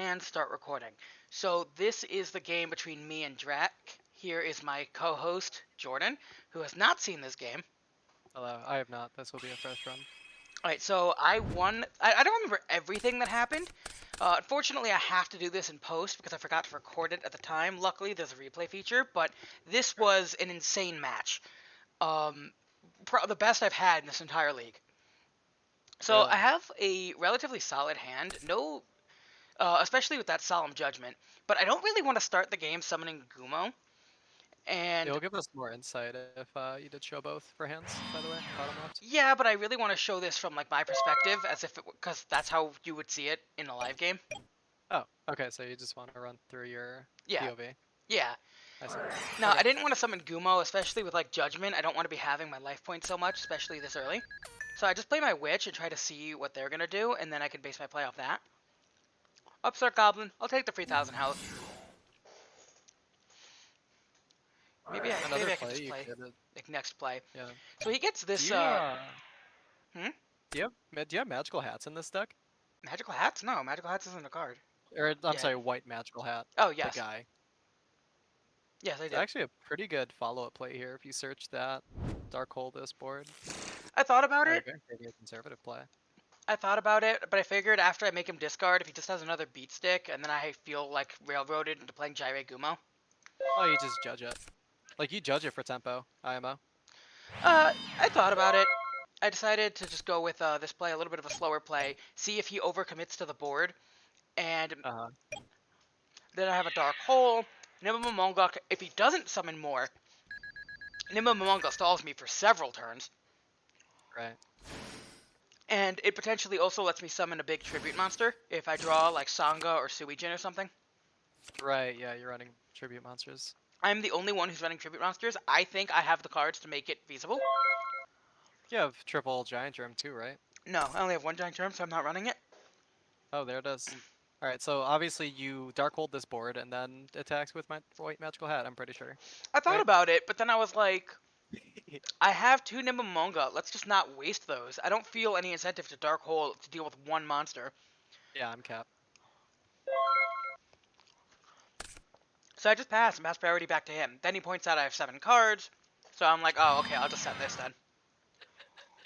and start recording. So this is the game between me and Drac. Here is my co-host, Jordan, who has not seen this game. Hello, I have not. This will be a fresh run. Alright, so I won. I don't remember everything that happened. Unfortunately, I have to do this in post because I forgot to record it at the time. Luckily, there's a replay feature, but this was an insane match. The best I've had in this entire league. So Really? I have a relatively solid hand. No especially with that Solemn Judgment. But I don't really want to start the game summoning Gumo. And It'll give us more insight if you did show both for hands, by the way, bottom left. yeah, but I really want to show this from like my perspective, as if because that's how you would see it in a live game. Oh, okay, so you just want to run through your Yeah, POV. yeah. I see. Now Okay. I didn't want to summon Gumo, especially with like Judgment. I don't want to be having my life points so much, especially this early. So I just play my Witch and try to see what they're gonna do, and then I can base my play off that. Upstart Goblin. I'll take the 3,000 health. Maybe Another I can play just you play could, like next play. yeah. So he gets Do this. you Hmm? do you have magical hats in this deck? Magical hats? No, magical hats isn't a card. Or I'm Yeah. sorry, white magical hat. Oh The yes, guy. yes I It's do. actually a pretty good follow-up play here if you search that Dark Hole this board. I thought about it. Maybe a conservative play. I thought about it, but I figured after I make him discard, if he just has another beat stick, and then I feel like railroaded into playing Gyrate Gumo. Oh, you just judge it. Like you judge it for tempo, IMO. I thought about it. I decided to just go with this play, a little bit of a slower play, see if he overcommits to the board, and Uh-huh. then I have a Dark Hole. Nimba Mongok, if he doesn't summon more, Nimba Mongok stalls me for several turns, Right. and it potentially also lets me summon a big tribute monster if I draw like Sangha or Suijin or something. Right, yeah, you're running tribute monsters. I'm the only one who's running tribute monsters. I think I have the cards to make it feasible. You have triple giant germ too, right? No, I only have one giant germ, so I'm not running it. Oh, there it is. Alright, so obviously you dark hold this board and then attacks with my white magical hat, I'm pretty sure. I thought Right? about it, but then I was like, I have two Nimbamonga. Let's just not waste those. I don't feel any incentive to Dark Hole to deal with one monster. Yeah, I'm capped. So I just pass priority back to him. Then he points out I have 7 cards. So I'm like, oh, okay, I'll just send this then.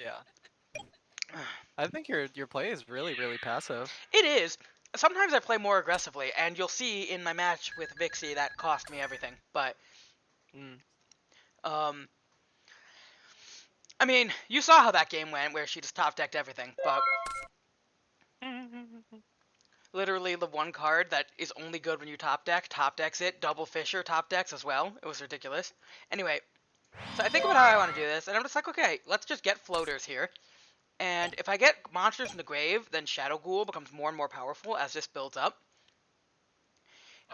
Yeah. I think your play is really, really passive. It is. Sometimes I play more aggressively, and you'll see in my match with Vixie that cost me everything. But, Mm. I mean, you saw how that game went, where she just top decked everything. But literally the one card that is only good when you top decks it. Double Fisher top decks as well. It was ridiculous. Anyway, so I think about how I want to do this, and I'm just like, okay, let's just get floaters here. And if I get monsters in the grave, then Shadow Ghoul becomes more and more powerful as this builds up.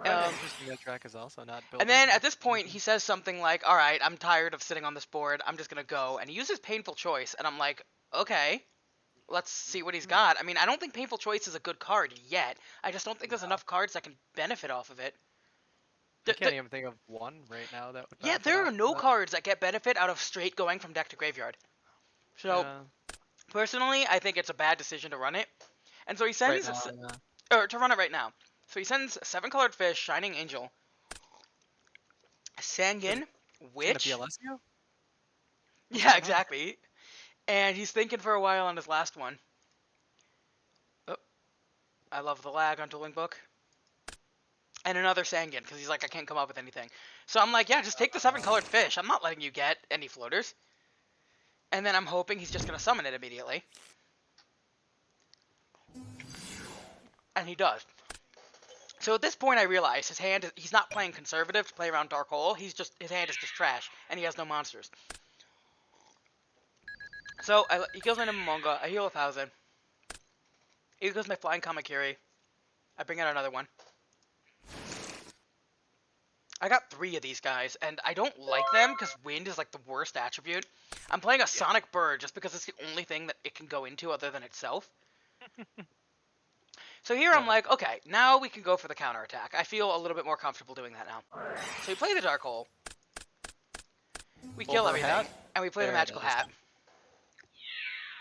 Interesting that track is also not building. And then at this point, he says something like, alright, I'm tired of sitting on this board, I'm just gonna go. And he uses Painful Choice, and I'm like, okay, let's see what he's got. I mean, I don't think Painful Choice is a good card yet. I just don't think there's enough cards that can benefit off of it. I can't even think of one right now that would Yeah, benefit there off are of no that. cards that get benefit out of straight going from deck to graveyard. So, Yeah, personally, I think it's a bad decision to run it. And so he right sends, now, yeah. or to run it right now. So he sends 7-colored fish, Shining Angel, Sangin, It's gonna Witch. be Alessio? Yeah, exactly. And he's thinking for a while on his last one. Oh, I love the lag on Dueling Book. And another Sangin, because he's like, I can't come up with anything. So I'm like, yeah, just take the 7-colored fish. I'm not letting you get any floaters. And then I'm hoping he's just going to summon it immediately. And he does. So at this point I realize his hand, he's not playing conservative to play around Dark Hole. His hand is just trash, and he has no monsters. So he kills my Nimamonga, I heal 1,000. He goes my Flying Kamakiri. I bring out another one. I got 3 of these guys, and I don't like them because wind is like the worst attribute. I'm playing a Sonic Bird just because it's the only thing that it can go into other than itself. So here I'm like, okay, now we can go for the counterattack. I feel a little bit more comfortable doing that now. So we play the Dark Hole. We kill everything, and we play the Magical Hat.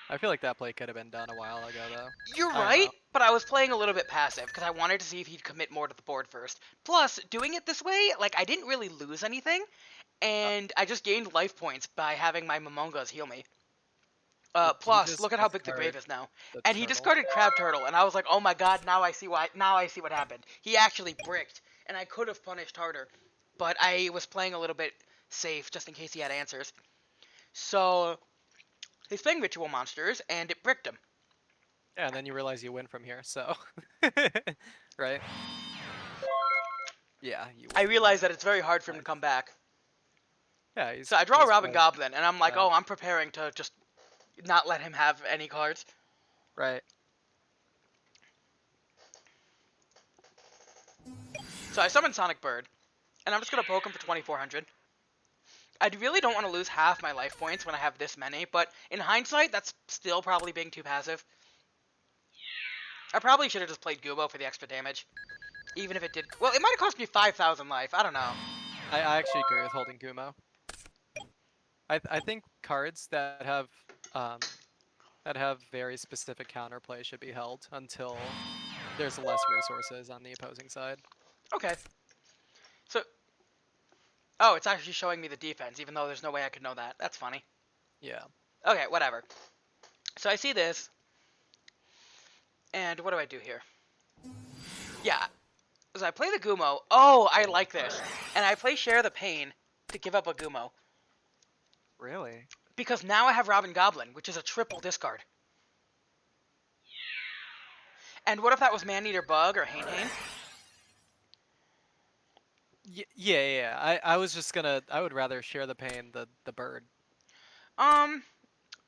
I feel like that play could have been done a while ago, though. You're I don't right, know. but I was playing a little bit passive because I wanted to see if he'd commit more to the board first. Plus, doing it this way, like, I didn't really lose anything, Uh, and I just gained life points by having my Momongas heal me. did he Plus, just look at how big the grave discard is now. the And he turtle? discarded Crab Turtle, and I was like, oh my god, now I see why. Now I see what happened. He actually bricked, and I could have punished harder, but I was playing a little bit safe just in case he had answers. So he's playing Ritual Monsters, and it bricked him. Yeah, and then you realize you win from here, so. Right? Yeah, you I win from realized here. that it's very hard for him to Nice. come back. Yeah, So I draw a he's Robin playing. Goblin, and I'm like, Yeah, oh, I'm preparing to just not let him have any cards. right. So I summon Sonic Bird, and I'm just gonna poke him for 2,400. I really don't want to lose half my life points when I have this many, but in hindsight, that's still probably being too passive. I probably should have just played Gubo for the extra damage, even if it did. Well, it might have cost me 5,000 life. I don't know. I actually agree with holding Gumo. I think cards um that have very specific counterplay should be held until there's less resources on the opposing side. Okay. So, oh, it's actually showing me the defense, even though there's no way I could know that. That's funny. Yeah. Okay, whatever. So I see this, and what do I do here? Yeah. So I play the Gumo. Oh, I like this. And I play Share the Pain to give up a Gumo. Really? Because now I have Robin Goblin, which is a triple discard. And what if that was Maneater Bug or Hane Hane? Yeah. I was just gonna. I would rather share the pain the bird. Um,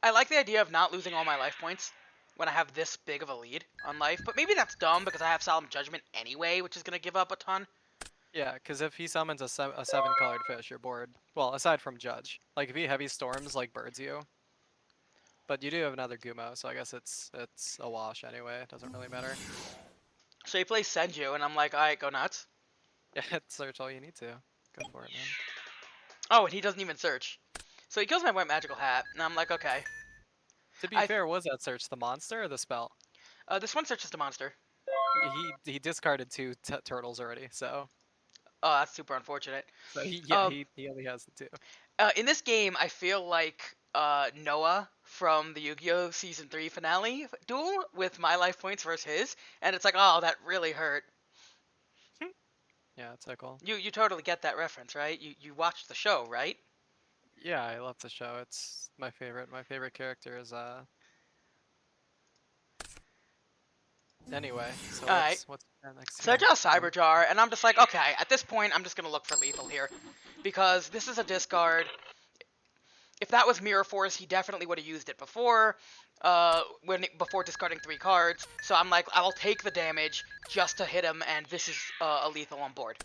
I like the idea of not losing all my life points when I have this big of a lead on life, but maybe that's dumb because I have Solemn Judgment anyway, which is going to give up a ton. Yeah, because if he summons a seven-colored fish, your board. Well, aside from Judge, like if he heavy storms, like birds you. But you do have another Gumo, so I guess it's a wash anyway. It doesn't really matter. So he plays Senju, and I'm like, alright, go nuts. Yeah, search all you need to. Go for it, man. Oh, and he doesn't even search. So he kills my White Magical Hat, and I'm like, okay. To be I fair, was that search the monster or the spell? This one searches the monster. He discarded two turtles already, so Oh, that's super unfortunate. yeah Um, he only has the two. in this game, I feel like Noah from the Yu-Gi-Oh! Season 3 finale duel with my life points versus his, and it's like, oh, that really hurt. Yeah, it's so cool. You totally get that reference, right? You watched the show, right? Yeah, I love the show. It's my favorite. My favorite character is Anyway, so Alright. what's next So I here? draw Cyber Jar, and I'm just like, okay, at this point, I'm just gonna look for lethal here. Because this is a discard. If that was Mirror Force, he definitely would have used it before, before discarding 3 cards. So I'm like, I'll take the damage just to hit him, and this is a lethal on board.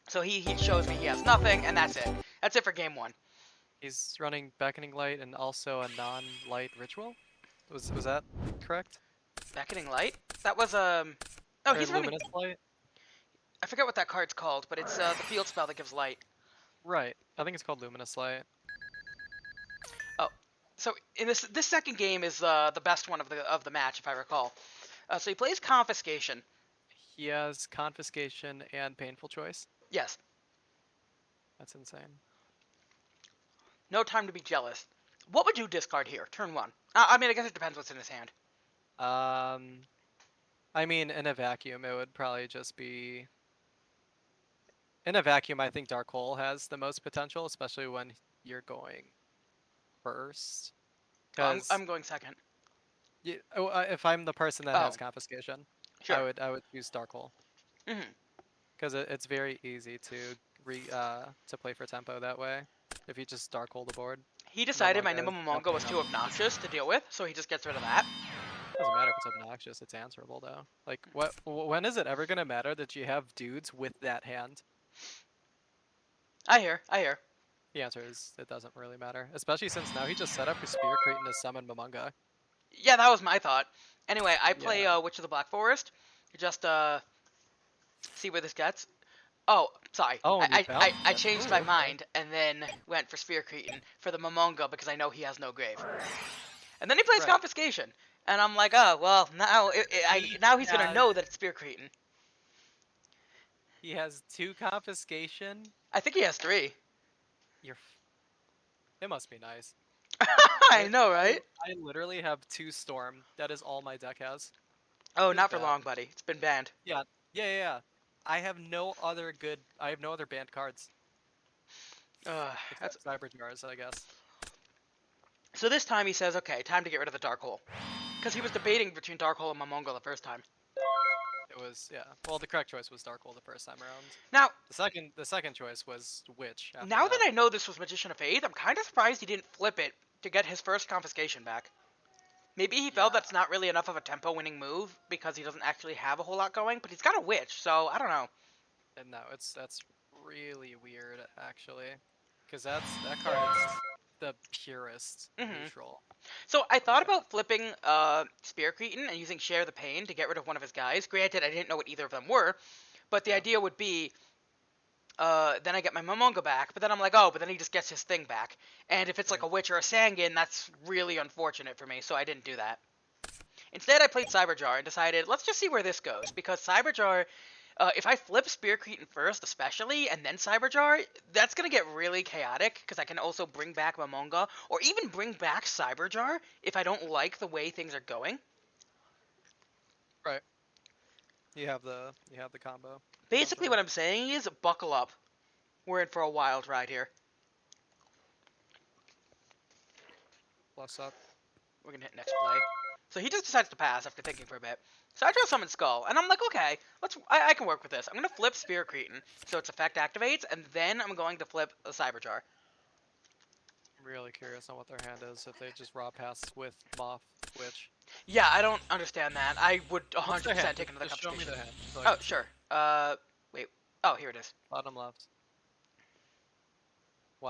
So he shows me he has nothing, and that's it. That's it for game 1. He's running Beckoning Light and also a non-light ritual. Was that correct? Beckoning Light? That was, Oh, Or he's running... Luminous Light? I forget what that card's called, but it's the field spell that gives light. Right. I think it's called Luminous Light. Oh, so in this second game is the best one of the match, if I recall. So he plays Confiscation. He has Confiscation and Painful Choice. Yes. That's insane. No time to be jealous. What would you discard here? Turn 1. I mean, I guess it depends what's in his hand. I mean, in a vacuum, it would probably just be. In a vacuum, I think Dark Hole has the most potential, especially when you're going first. Oh, Because I'm going second. if I'm the person that has Oh, Confiscation, sure. I would use Dark Hole Hmm. because it's very easy to to play for tempo that way. If you just Dark Hole the board, He decided my Momonga is Nimble was jumping too up. obnoxious to deal with, so he just gets rid of that. Doesn't matter if it's obnoxious; it's answerable though. Like, when is it ever gonna matter that you have dudes with that hand? I hear. The answer is it doesn't really matter, especially since now he just set up his Spear Cretin to summon Momonga. Yeah, that was my thought. Anyway, I play Yeah. Witch of the Black Forest. Just see where this gets. Oh, sorry. Oh, and you found I it. changed Ooh, my okay. mind and then went for Sphere Cretin for the Momonga because I know he has no grave. And then he plays Right. Confiscation. And I'm like, oh, well, now he's going to Yeah. know that it's Spear Cretin. He has 2 confiscation. I think he has 3. You're. It must be nice. I know, right? I literally have 2 storm. That is all my deck has. Oh, This is not for bad. long, buddy. It's been banned. Yeah. Yeah. Yeah. Yeah. I have no other good. I have no other banned cards That's except Cyber Jars, I guess. So this time he says, okay, time to get rid of the Dark Hole. Because he was debating between Dark Hole and Momongo the first time. It was, yeah. Well, the correct choice was Dark Hole the first time around. Now, The second choice was Witch after now that that. I know this was Magician of Faith, I'm kind of surprised he didn't flip it to get his first Confiscation back. Maybe he felt Yeah. that's not really enough of a tempo-winning move because he doesn't actually have a whole lot going, but he's got a Witch, so I don't know. And no, that's really weird actually, because that card's the purest Mhm. neutral. So I thought Okay. about flipping Spear Cretin and using Share the Pain to get rid of one of his guys. Granted, I didn't know what either of them were, but the Yeah. idea would be then I get my Momonga back, but then I'm like, oh, but then he just gets his thing back. And if it's like Right. a Witch or a Sangin, that's really unfortunate for me, so I didn't do that. Instead, I played Cyberjar and decided, let's just see where this goes, because Cyberjar, if I flip Spear Cretin first, especially, and then Cyberjar, that's going to get really chaotic, because I can also bring back Momonga, or even bring back Cyberjar if I don't like the way things are going. Right. You have the combo Basically, essentially. what I'm saying is, buckle up. We're in for a wild ride here. Plus up. We're gonna hit next play. So he just decides to pass after thinking for a bit. So I draw Summon Skull, and I'm like, okay, I can work with this. I'm gonna flip Spear Cretin, so its effect activates, and then I'm going to flip a Cyberjar. I'm really curious on what their hand is if they just raw pass with Moth Witch. Yeah, I don't understand that. I would What's their 100% hand? take another Just show me Confiscation. the hand. So I Oh, can see. sure. Wait. Oh, here it is. Bottom left. Oh,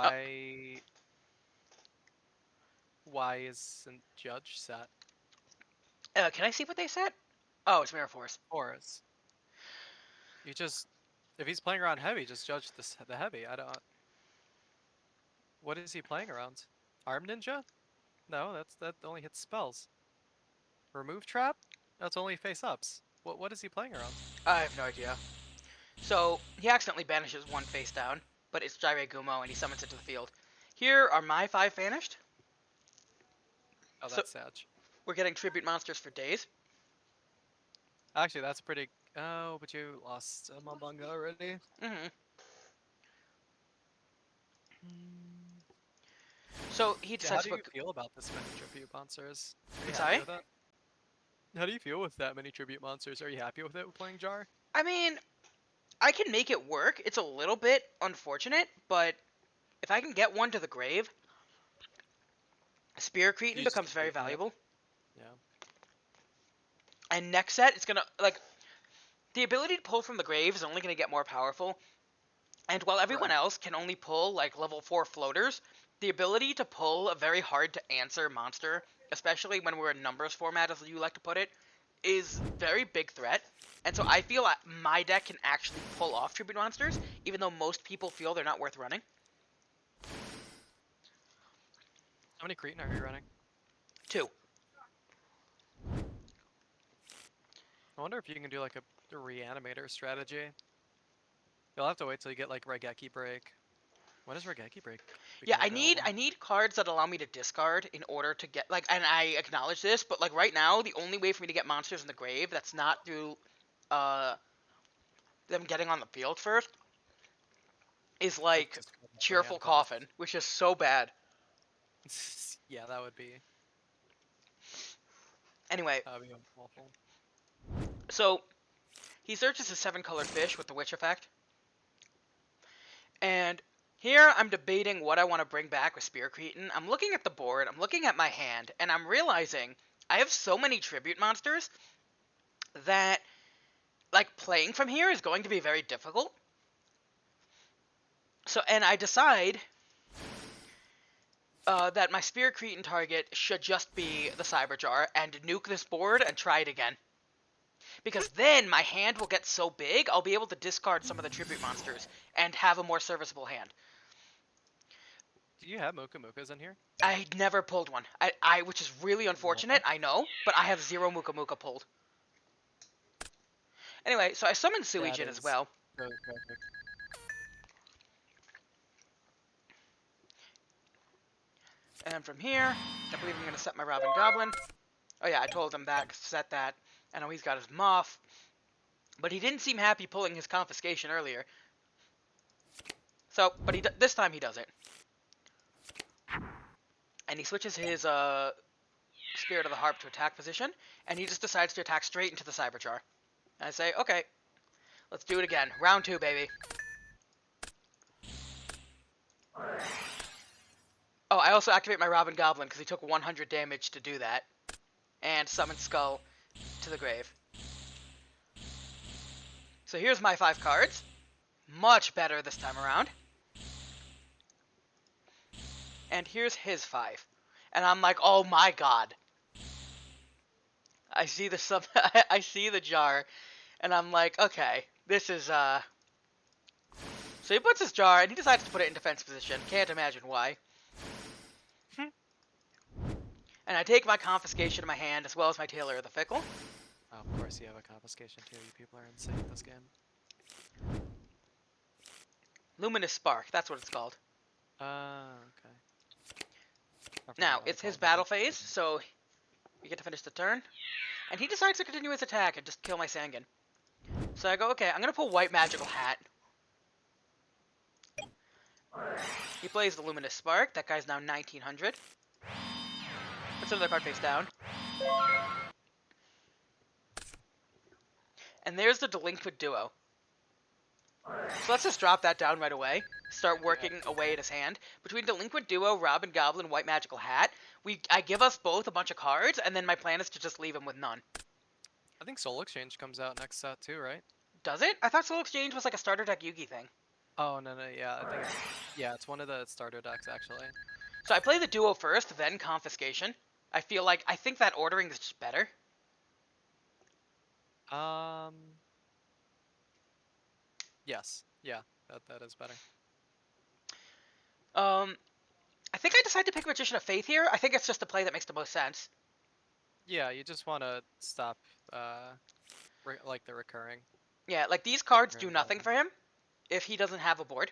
Why isn't Judge set? can I see what they said? Oh, it's Mirror Force. Force. You just, if he's playing around heavy, just judge the heavy. I don't. What is he playing around? Arm Ninja? No, that only hits spells. Remove Trap? That's only face ups. What is he playing around? I have no idea. So he accidentally banishes one face down, but it's Jirei Gumo, and he summons it to the field. Here are my 5 vanished. Oh, So that's sad. we're getting tribute monsters for days. Actually, that's pretty. Oh, but you lost a Mambunga already. Mm-hmm. So he Yeah, how decides do to you put. feel about this many tribute monsters? Are you I'm happy sorry? with it? How do you feel with that many tribute monsters? Are you happy with it with playing Jar? I mean, I can make it work. It's a little bit unfortunate, but if I can get one to the grave, Spear Cretin You just becomes keep very using it. valuable. Yeah. And next set, it's gonna like the ability to pull from the grave is only gonna get more powerful. And while everyone Right. else can only pull like level 4 floaters, the ability to pull a very hard to answer monster, especially when we're in numbers format, as you like to put it, is very big threat. And so I feel my deck can actually pull off tribute monsters, even though most people feel they're not worth running. How many Cretan are you running? 2. I wonder if you can do like a reanimator strategy. You'll have to wait till you get like Raigeki Break. When does Raigeki Break Yeah, become available? I need cards that allow me to discard in order to get like, and I acknowledge this, but like right now, the only way for me to get monsters in the grave that's not through uh them getting on the field first is To like discard the Cheerful hand cost. Coffin, which is so bad. Yeah, that would be Anyway, awful. so he searches his 7-colored fish with the witch effect, and here I'm debating what I want to bring back with Spear Cretin. I'm looking at the board, I'm looking at my hand, and I'm realizing I have so many tribute monsters that like playing from here is going to be very difficult. So, and I decide that my Spear Cretin target should just be the Cyberjar and nuke this board and try it again. Because then my hand will get so big, I'll be able to discard some of the tribute monsters and have a more serviceable hand. Do you have Mukamukas in here? I never pulled one. Which is really unfortunate, I know, but I have 0 Muka Muka pulled. Anyway, so I summoned That Suijin as is well. so tragic. And from here, I believe I'm going to set my Robin Goblin. Oh yeah, I told him that, set that. I know he's got his Moth. But he didn't seem happy pulling his Confiscation earlier. So, but this time he does it. And he switches his Spirit of the Harp to attack position, and he just decides to attack straight into the Cyberchar. And I say, okay, let's do it again. Round 2, baby. Oh, I also activate my Robin Goblin because he took 100 damage to do that. And summon Skull to the grave. So here's my 5 cards. Much better this time around. And here's his 5. And I'm like, oh my god. I see the I see the jar, and I'm like, okay, this is So he puts his jar, and he decides to put it in defense position. Can't imagine why. And I take my Confiscation in my hand, as well as my Tailor of the Fickle. Oh, of course you have a Confiscation too. You people are insane in this game. Luminous Spark, that's what it's called. Okay. Now, it's his battle phase, so we get to finish the turn. And he decides to continue his attack and just kill my Sangan. So I go, okay, I'm going to pull White Magical Hat. He plays the Luminous Spark. That guy's now 1900. Puts another card face down. And there's the Delinquent Duo. So let's just drop that down right away. Start working away at his hand. Between Delinquent Duo, Robin Goblin, White Magical Hat, I give us both a bunch of cards, and then my plan is to just leave him with none. I think Soul Exchange comes out next set too, right? Does it? I thought Soul Exchange was like a starter deck Yugi thing. Oh, no, yeah, I think it's one of the starter decks, actually. So I play the Duo first, then Confiscation. I think that ordering is just better. Yes. Yeah, that is better. I think I decided to pick Magician of Faith here. I think it's just the play that makes the most sense. Yeah, you just want to stop, like, the recurring. Yeah, like, these cards do nothing for him if he doesn't have a board.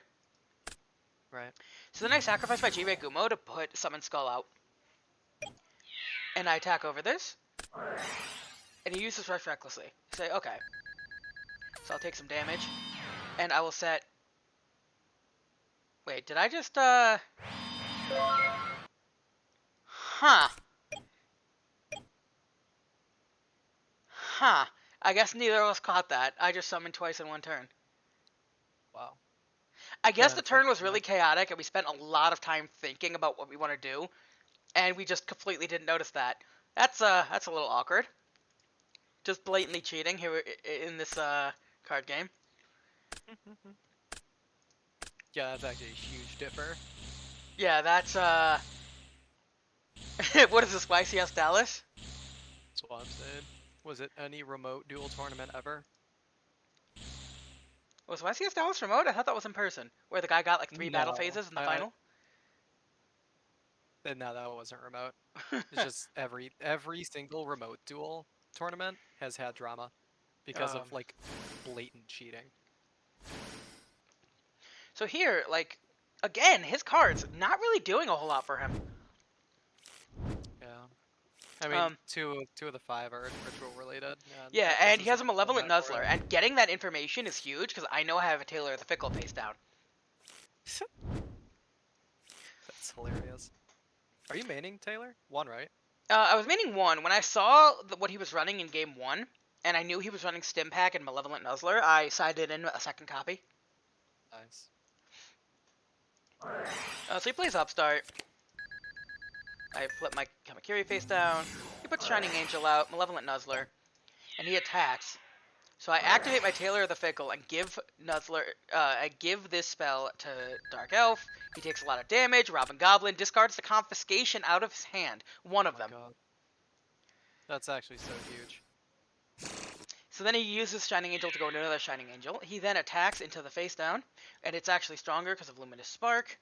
Right. So then I sacrifice my Jirei Gumo to put Summon Skull out. And I attack over this. And he uses Rush recklessly. Say, okay. So I'll take some damage. And I will set... Wait, did I just, Huh. Huh. I guess neither of us caught that. I just summoned twice in one turn. Wow. I guess the turn was really chaotic, and we spent a lot of time thinking about what we want to do, and we just completely didn't notice that. That's a little awkward. Just blatantly cheating here in this card game. Yeah, that's actually a huge differ. Yeah, that's what is this, YCS Dallas? That's what I'm saying. Was it any remote dual tournament ever? Was YCS Dallas remote? I thought that was in person, where the guy got like 3 battle phases in the final. No, that wasn't remote. It's just every single remote duel tournament has had drama because of like blatant cheating. So here, like, again, his cards not really doing a whole lot for him. Yeah. I mean, two of the 5 are ritual related. Yeah, and he has a Malevolent Nuzzler, and getting that information is huge because I know I have a Tailor of the Fickle face down. That's hilarious. Are you maining Taylor? 1, right? I was maining 1. When I saw what he was running in game 1, and I knew he was running Stim Pack and Malevolent Nuzzler, I sided in a second copy. Nice. So he plays Upstart. I flip my Kamakiri face down. He puts Shining Angel out, Malevolent Nuzzler, and he attacks. So I activate my Tailor of the Fickle and give Nuzzler, I give this spell to Dark Elf. He takes a lot of damage. Robin Goblin discards the Confiscation out of his hand. One of them. God. That's actually so huge. So then he uses Shining Angel to go into another Shining Angel. He then attacks into the face down, and it's actually stronger because of Luminous Spark.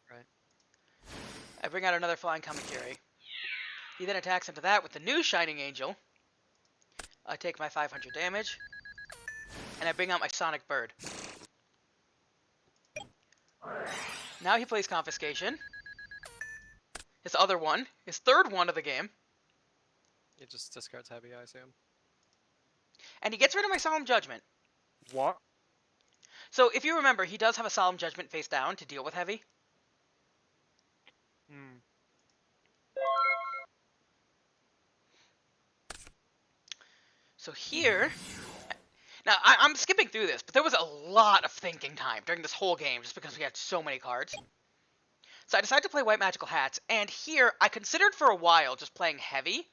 Right. I bring out another Flying Kamakiri. He then attacks into that with the new Shining Angel. I take my 500 damage. And I bring out my Sonic Bird. Now he plays Confiscation. His other one. His third one of the game. He just discards heavy, I assume. And he gets rid of my Solemn Judgment. What? So if you remember, he does have a Solemn Judgment face down to deal with heavy. Hmm. So here... Now, I'm skipping through this, but there was a lot of thinking time during this whole game just because we had so many cards. So I decided to play White Magical Hats, and here I considered for a while just playing heavy,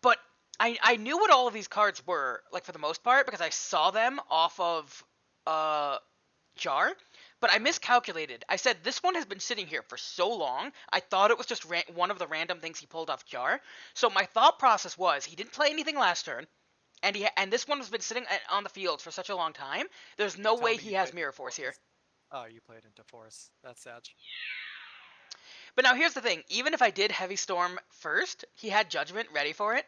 but I knew what all of these cards were, like for the most part, because I saw them off of Jar, but I miscalculated. I said this one has been sitting here for so long, I thought it was just one of the random things he pulled off Jar. So my thought process was he didn't play anything last turn, and this one has been sitting on the field for such a long time. There's no way he has Mirror Force here. Oh, you played into Force. That's sad. But now here's the thing. Even if I did Heavy Storm first, he had Judgment ready for it.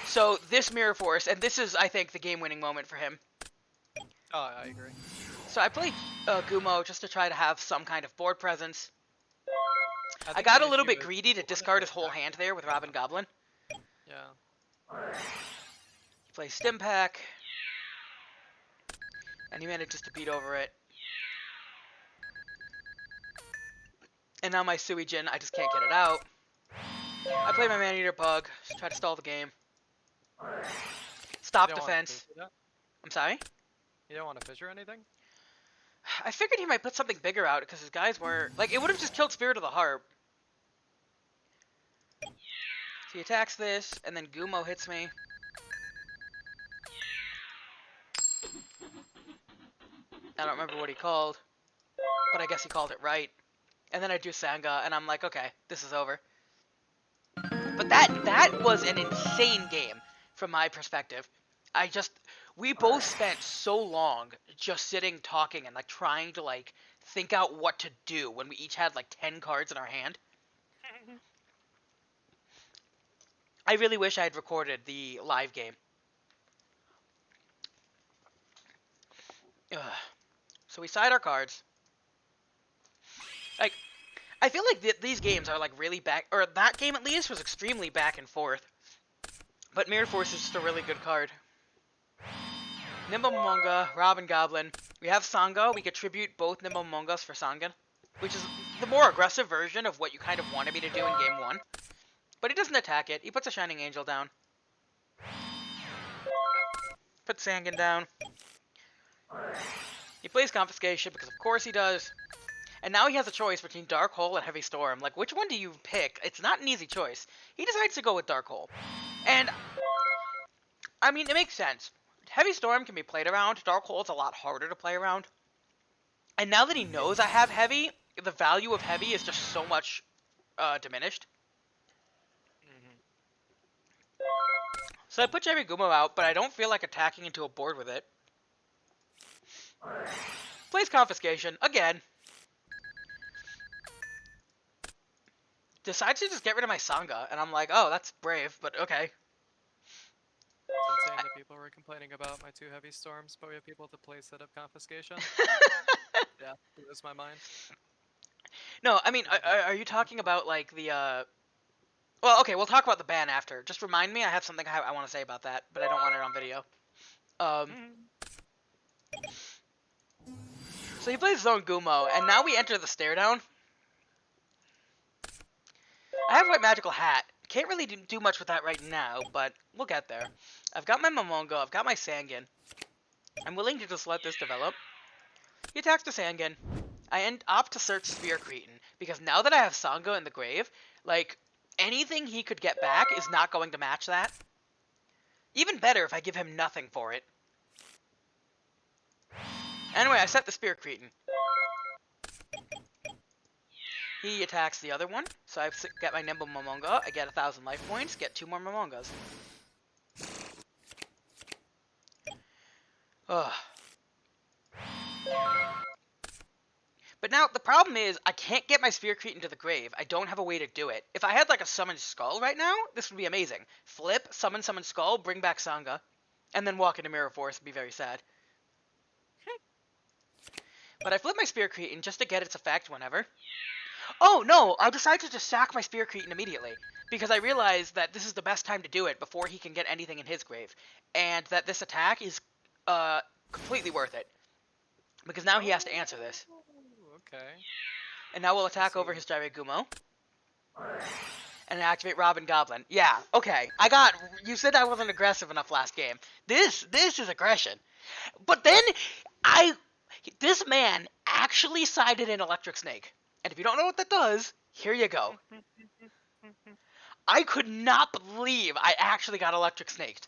So this Mirror Force, and this is, I think, the game-winning moment for him. Oh, I agree. So I played Gumo just to try to have some kind of board presence. I think got the a little issue bit is greedy to one of discard the his whole hand there with Robin Goblin. Yeah. He plays Stim Pack. And he manages to beat over it. And now my Suijin, I just can't get it out. I play my Maneater Bug, just try to stall the game. Stop You don't want to defense. fissure that? I'm sorry? You don't want to fissure anything? I figured he might put something bigger out because his guys were... Like, it would have just killed Spirit of the Harp. So he attacks this, and then Gumo hits me. I don't remember what he called, but I guess he called it right. And then I do Sanga, and I'm like, okay, this is over. But that was an insane game from my perspective. We both spent so long just sitting talking and like trying to like think out what to do when we each had like 10 cards in our hand. I really wish I had recorded the live game. Ugh. So we side our cards. Like, I feel like these games are like really back, or that game at least was extremely back and forth. But Mirror Force is just a really good card. Nimble Momonga, Robin Goblin. We have Sanga. We could tribute both Nimble Momongas for Sangan, which is the more aggressive version of what you kind of wanted me to do in game 1. But he doesn't attack it. He puts a Shining Angel down. Puts Sangan down. He plays Confiscation because of course he does. And now he has a choice between Dark Hole and Heavy Storm. Like, which one do you pick? It's not an easy choice. He decides to go with Dark Hole. And, I mean, it makes sense. Heavy Storm can be played around. Dark Hole is a lot harder to play around. And now that he knows I have Heavy, the value of Heavy is just so much diminished. So I put Jerry Gumo out, but I don't feel like attacking into a board with it. Plays Confiscation, again. Decides to just get rid of my Sanga, and I'm like, oh, that's brave, but okay. It's insane that people were complaining about my 2 heavy storms, but we have people to play set up Confiscation. Yeah, blows my mind. No, I mean, are you talking about, like, the, Well, okay, we'll talk about the ban after. Just remind me, I have something I want to say about that, but I don't want it on video. So he plays Zone Gumo, and now we enter the stare down. I have White Magical Hat. Can't really do much with that right now, but we'll get there. I've got my Momongo, I've got my Sangan. I'm willing to just let this develop. He attacks the Sangan. I opt to search Spear Cretin, because now that I have Sanga in the grave, like, anything he could get back is not going to match that. Even better if I give him nothing for it. Anyway, I set the Spear Cretin. He attacks the other one, so I get my Nimble Momonga, I get 1,000 life points, get 2 more Momongas. Ugh. But now the problem is I can't get my Sphere Cretin into the grave. I don't have a way to do it. If I had like a Summon Skull right now, this would be amazing. Flip, Summon Skull, bring back Sangha, and then walk into Mirror Force and be very sad. But I flip my Sphere Cretin just to get its effect whenever. Oh no, I decided to just sack my Sphere Cretin immediately. Because I realized that this is the best time to do it before he can get anything in his grave. And that this attack is completely worth it. Because now he has to answer this. Okay. And now we'll attack over his Gyre-Gumo. And activate Robin Goblin. Yeah, okay. You said I wasn't aggressive enough last game. This is aggression. But then, this man actually sided in Electric Snake. And if you don't know what that does, here you go. I could not believe I actually got Electric Snaked.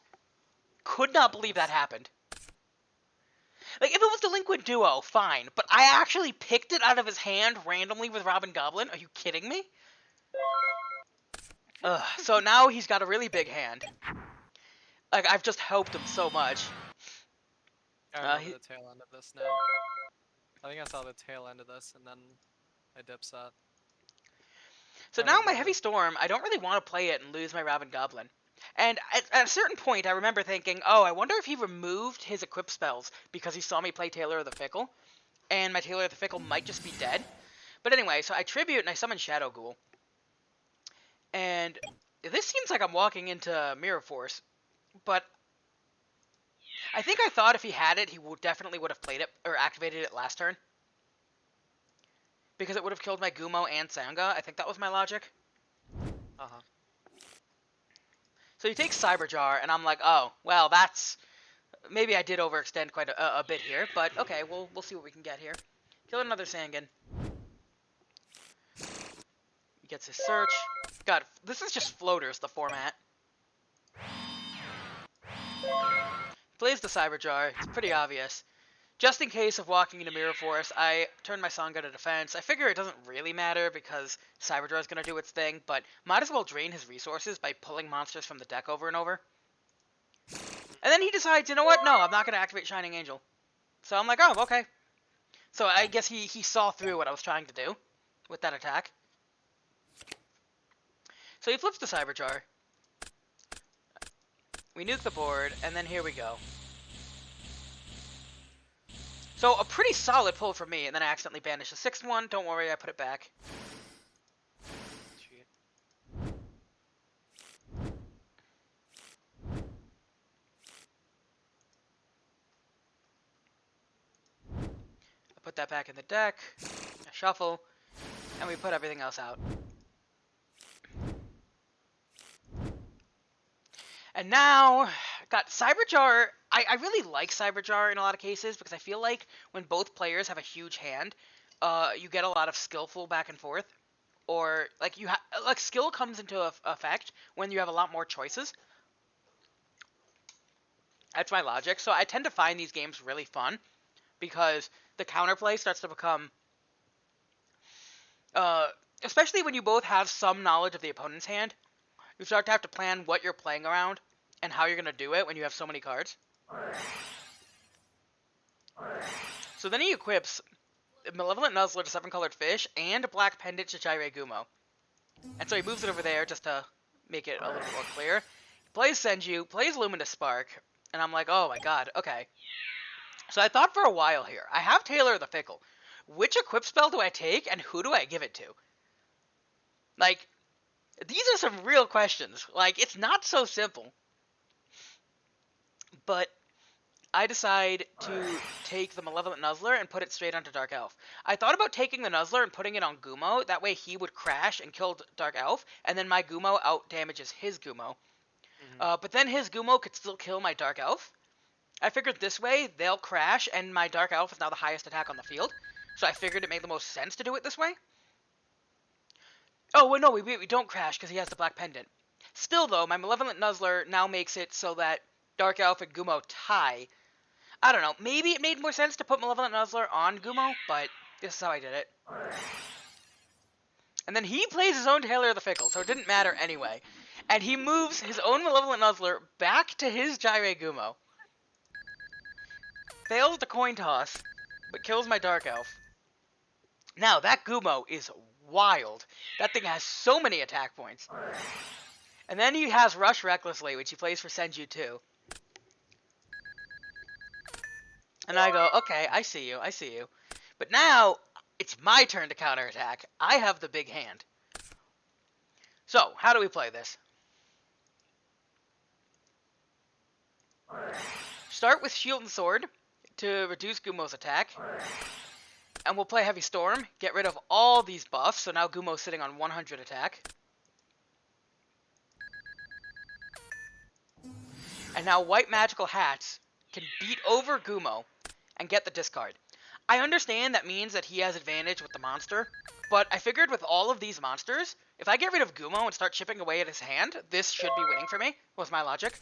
Could not believe that happened. Like, if it was the Liquid Duo, fine. But I actually picked it out of his hand randomly with Robin Goblin? Are you kidding me? So now he's got a really big hand. Like, I've just helped him so much. I remember the tail end of this now. I think I saw the tail end of this, and then I dipset. So now my Heavy Storm, I don't really want to play it and lose my Robin Goblin. And at a certain point, I remember thinking, oh, I wonder if he removed his equip spells because he saw me play Tailor of the Fickle, and my Tailor of the Fickle might just be dead. But anyway, so I Tribute and I summon Shadow Ghoul. And this seems like I'm walking into Mirror Force, but I think I thought if he had it, he definitely would have played it, or activated it last turn. Because it would have killed my Gumo and Sangha. I think that was my logic. Uh-huh. So he takes Cyberjar, and I'm like, oh, well, that's... Maybe I did overextend quite a bit here, but okay, we'll see what we can get here. Kill another Sangan. He gets his search. God, this is just floaters, the format. Plays the Cyberjar. It's pretty obvious. Just in case of walking into Mirror Force, I turn my Sangha to defense. I figure it doesn't really matter because Cyberjar is going to do its thing, but might as well drain his resources by pulling monsters from the deck over and over. And then he decides, you know what? No, I'm not going to activate Shining Angel. So I'm like, oh, okay. So I guess he saw through what I was trying to do with that attack. So he flips the Cyberjar. We nuke the board, and then here we go. So a pretty solid pull for me, and then I accidentally banished the 6th one. Don't worry, I put it back. I put that back in the deck. I shuffle, and we put everything else out. And now, got Cyberjar. I really like Cyberjar in a lot of cases because I feel like when both players have a huge hand, you get a lot of skillful back and forth. Or, like, skill comes into effect when you have a lot more choices. That's my logic. So I tend to find these games really fun because the counterplay starts to become... especially when you both have some knowledge of the opponent's hand. You start to have to plan what you're playing around and how you're going to do it when you have so many cards. So then he equips Malevolent Nuzzler to 7-colored fish and a black pendant to Gyre-Gumo. And so he moves it over there just to make it a little more clear. Plays Senju, plays Luminous Spark, and I'm like, oh my god, okay. So I thought for a while here, I have Tailor of the Fickle. Which equip spell do I take and who do I give it to? Like... These are some real questions. Like, it's not so simple. But I decide to take the Malevolent Nuzzler and put it straight onto Dark Elf. I thought about taking the Nuzzler and putting it on Gumo. That way he would crash and kill Dark Elf, and then my Gumo out-damages his Gumo. But then his Gumo could still kill my Dark Elf. I figured this way, they'll crash, and my Dark Elf is now the highest attack on the field. So I figured it made the most sense to do it this way. Oh, wait, no, we don't crash because he has the black pendant. Still, though, my Malevolent Nuzzler now makes it so that Dark Elf and Gumo tie. I don't know, maybe it made more sense to put Malevolent Nuzzler on Gumo, but this is how I did it. And then he plays his own Tailor of the Fickle, so it didn't matter anyway. And he moves his own Malevolent Nuzzler back to his Gyre-Gumo. Fails the coin toss, but kills my Dark Elf. Now, that Gumo is wild. That thing has so many attack points. And then he has Rush Recklessly, which he plays for Senju too. And I go, okay, I see you, I see you. But now, it's my turn to counterattack. I have the big hand. So, how do we play this? Start with Shield and Sword to reduce Gumo's attack. And we'll play Heavy Storm, get rid of all these buffs, so now Gumo's sitting on 100 attack. And now White Magical Hats can beat over Gumo and get the discard. I understand that means that he has advantage with the monster, but I figured with all of these monsters, if I get rid of Gumo and start chipping away at his hand, this should be winning for me, was my logic.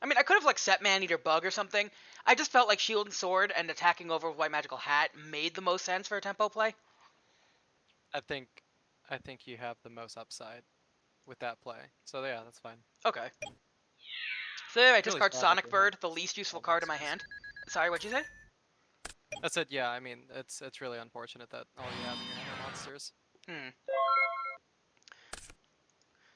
I mean, I could have, like, set Maneater Bug or something. I just felt like Shield and Sword and attacking over with White Magical Hat made the most sense for a tempo play. I think you have the most upside with that play. So yeah, that's fine. Okay. So there I Really discard sad that Sonic they have Bird, the least useful card in my monsters. hand. Sorry, what'd you say? I said yeah. I mean, it's really unfortunate that all you have in your hand are monsters.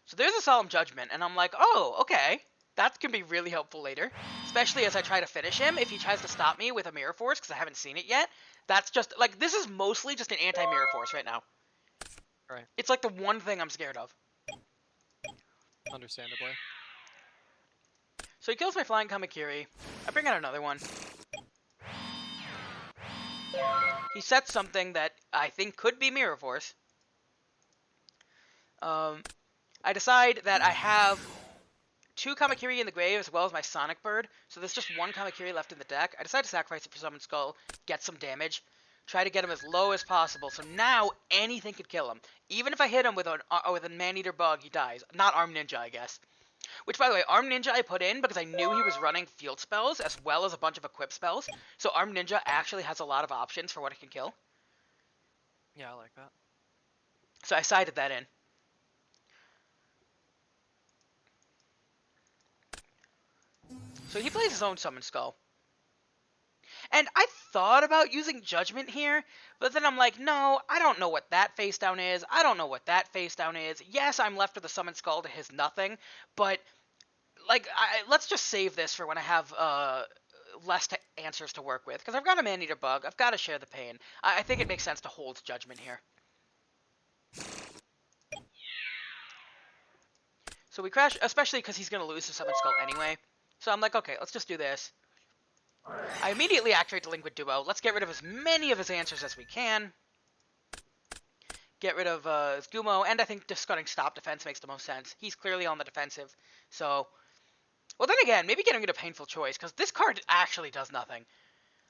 So there's a Solemn Judgment, and I'm like, oh, okay. That can be really helpful later. Especially as I try to finish him, if he tries to stop me with a Mirror Force, because I haven't seen it yet. That's just, like, this is mostly just an anti-Mirror Force right now. Right. It's like the one thing I'm scared of. Understandably. So he kills my Flying Kamakiri. I bring out another one. He sets something that I think could be Mirror Force. I decide that I have 2 Kamakiri in the grave as well as my Sonic Bird, so there's just 1 Kamakiri left in the deck. I decide to sacrifice it for Summon Skull, get some damage, try to get him as low as possible, so now anything could kill him. Even if I hit him with a Maneater Bug, he dies. Not Arm Ninja, I guess. Which, by the way, Arm Ninja I put in because I knew he was running field spells as well as a bunch of equip spells, so Arm Ninja actually has a lot of options for what it can kill. Yeah, I like that. So I sided that in. So he plays his own Summon Skull. And I thought about using Judgment here, but then I'm like, no, I don't know what that face down is. I don't know what that face down is. Yes, I'm left with a Summon Skull to his nothing, but, like, let's just save this for when I have less answers to work with. Because I've got a Maneater Bug. I've got to share the pain. I think it makes sense to hold Judgment here. So we crash, especially because he's going to lose the Summon Skull anyway. So I'm like, okay, let's just do this. I immediately activate the Liquid Duo. Let's get rid of as many of his answers as we can. Get rid of his Gumo, and I think discarding Stop Defense makes the most sense. He's clearly on the defensive, so... Well, then again, maybe getting rid of Painful Choice, because this card actually does nothing.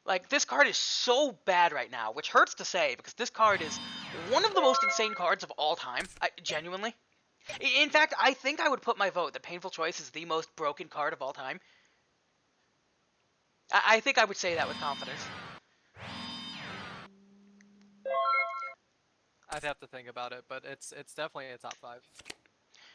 Like, this card is so bad right now, which hurts to say, because this card is one of the most insane cards of all time, genuinely. In fact, I think I would put my vote that Painful Choice is the most broken card of all time. I think I would say that with confidence. I'd have to think about it, but it's definitely a top 5.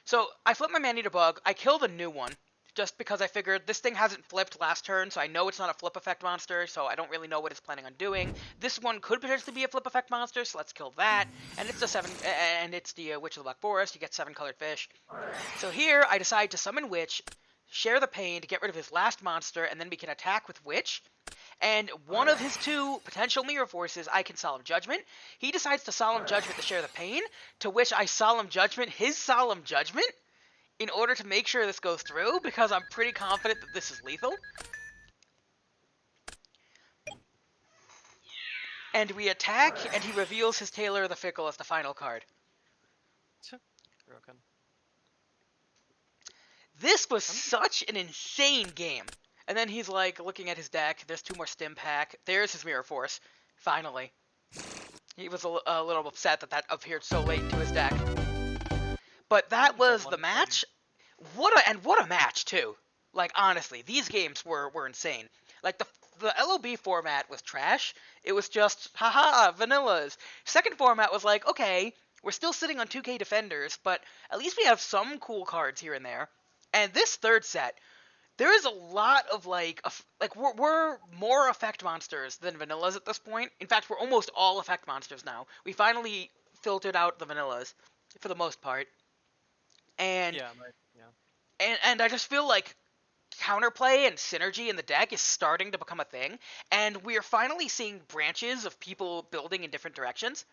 So, I flip my Maneater Bug, I kill the new one, just because I figured this thing hasn't flipped last turn, so I know it's not a flip effect monster, so I don't really know what it's planning on doing. This one could potentially be a flip effect monster, so let's kill that. And it's the Witch of the Black Forest. You get 7 colored fish. So here I decide to summon Witch, share the pain to get rid of his last monster, and then we can attack with Witch. And one of his 2 potential Mirror Forces, I can Solemn Judgment. He decides to Solemn Judgment to share the pain, to which I Solemn Judgment his Solemn Judgment, in order to make sure this goes through, because I'm pretty confident that this is lethal. And we attack, and he reveals his Tailor of the Fickle as the final card. Broken. This was such an insane game. And then he's like, looking at his deck, there's 2 more Stim Pack, there's his Mirror Force, finally. He was a little upset that that appeared so late into his deck. But that was the match. What a match, too. Like, honestly, these games were insane. Like, the LOB format was trash. It was just, haha, vanillas. Second format was like, okay, we're still sitting on 2K Defenders, but at least we have some cool cards here and there. And this third set, there is a lot of like we're more effect monsters than vanillas at this point. In fact, we're almost all effect monsters now. We finally filtered out the vanillas for the most part, and Yeah, right. Yeah. and I just feel like counterplay and synergy in the deck is starting to become a thing, and we are finally seeing branches of people building in different directions.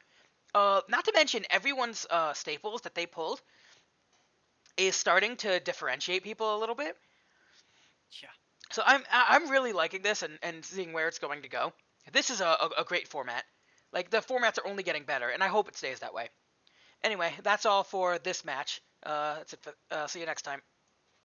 Not to mention everyone's staples that they pulled is starting to differentiate people a little bit. Yeah. So I'm really liking this and seeing where it's going to go. This is a great format. Like the formats are only getting better, and I hope it stays that way. Anyway, that's all for this match. That's it. See you next time.